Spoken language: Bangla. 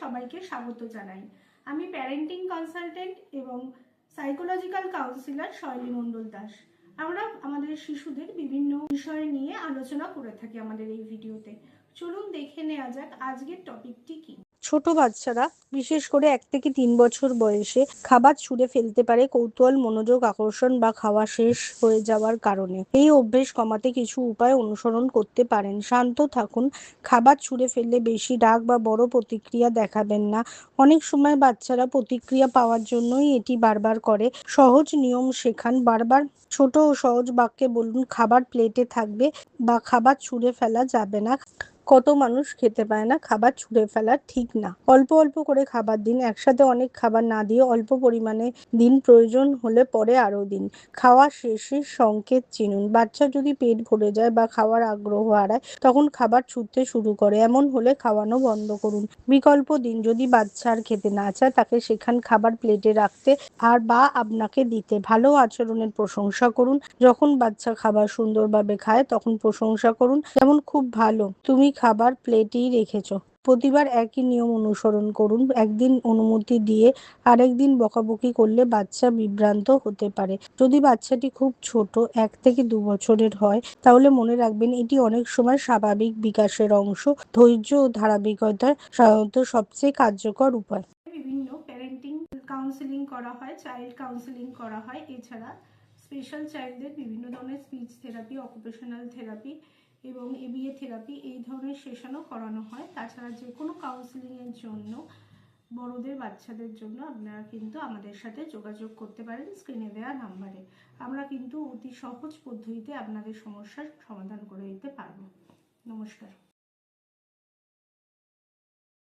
সবাইকে স্বাগত জানাই। আমি প্যারেন্টিং কনসালটেন্ট এবং সাইকোলজিক্যাল কাউন্সিলর শৈলী মণ্ডল দাস। আমরা আমাদের শিশুদের বিভিন্ন বিষয় নিয়ে আলোচনা করে থাকি আমাদের এই ভিডিওতে। চলুন দেখে নেওয়া যাক আজকের টপিকটি কি। ছোট বাচ্চারা বিশেষ করে 1 থেকে 3 বছর বয়সে খাবার ছুঁড়ে ফেলতে পারে কৌতূহল, মনোযোগ, আকর্ষণ বা খাওয়া শেষ হয়ে যাওয়ার কারণে। এই অভ্যেস কমাতে কিছু উপায় অনুসরণ করতে পারেন। শান্ত থাকুন। খাবার ছুঁড়ে ফেললে বেশি রাগ বা বড় প্রতিক্রিয়া দেখাবেন না। অনেক সময় বাচ্চারা প্রতিক্রিয়া পাওয়ার জন্যই এটি বারবার করে। সহজ নিয়ম শেখান। বারবার ছোট ও সহজ বাক্যে বলুন, খাবার প্লেটে থাকবে বা খাবার ছুঁড়ে ফেলা যাবে না। কত মানুষ খেতে পায় না, খাবার ছুঁড়ে ফেলা ঠিক না। অল্প অল্প করে খাবার দিন। একসাথে অনেক খাবার না দিয়ে অল্প পরিমাণে দিন, প্রয়োজন হলে পরে আরও দিন। খাওয়া শেষে সংকেত চিনুন। বাচ্চা যদি পেট ভরে যায় বা খাওয়ার আগ্রহ হারায় তখন খাবার ছুঁড়তে শুরু করে, এমন হলে খাওয়ানো বন্ধ করুন। বিকল্প দিন। যদি বাচ্চা আর খেতে না চায় তাকে শেখান খাবার প্লেটে রাখতে বা আপনাকে দিতে। ভালো আচরণের প্রশংসা করুন। যখন বাচ্চা খাবার সুন্দরভাবে খায় তখন প্রশংসা করুন, যেমন খুব ভালো, তুমি খাবার প্লেটেই রেখেছো। প্রতিবার একই নিয়ম অনুসরণ করুন। একদিন অনুমতি দিয়ে আরেকদিন বকাবকি করলে বাচ্চা বিভ্রান্ত হতে পারে। যদি বাচ্চাটি খুব ছোট, 1 থেকে 2 বছরের হয়, তাহলে মনে রাখবেন এটি অনেক সময় স্বাভাবিক বিকাশের অংশ। ধৈর্য ও ধারাবাহিকতা সাধারণত সবচেয়ে কার্যকর উপায়। বিভিন্ন প্যারেন্টিং কাউন্সিলিং করা হয়, চাইল্ড কাউন্সিলিং করা হয়। এছাড়া স্পেশাল চাইল্ডদের বিভিন্ন ধরনের স্পিচ থেরাপি, অকুপেশনাল থেরাপি এবং এবিএ থেরাপি এই ধরনের সেশনও করানো হয়। তাছাড়া যে কোনো কাউন্সিলিংয়ের জন্য বড়দের বাচ্চাদের জন্য আপনারা কিন্তু আমাদের সাথে যোগাযোগ করতে পারেন স্ক্রিনে দেওয়া নাম্বারে। আমরা কিন্তু অতি সহজ পদ্ধতিতে আপনাদের সমস্যার সমাধান করে দিতে পারবো। নমস্কার।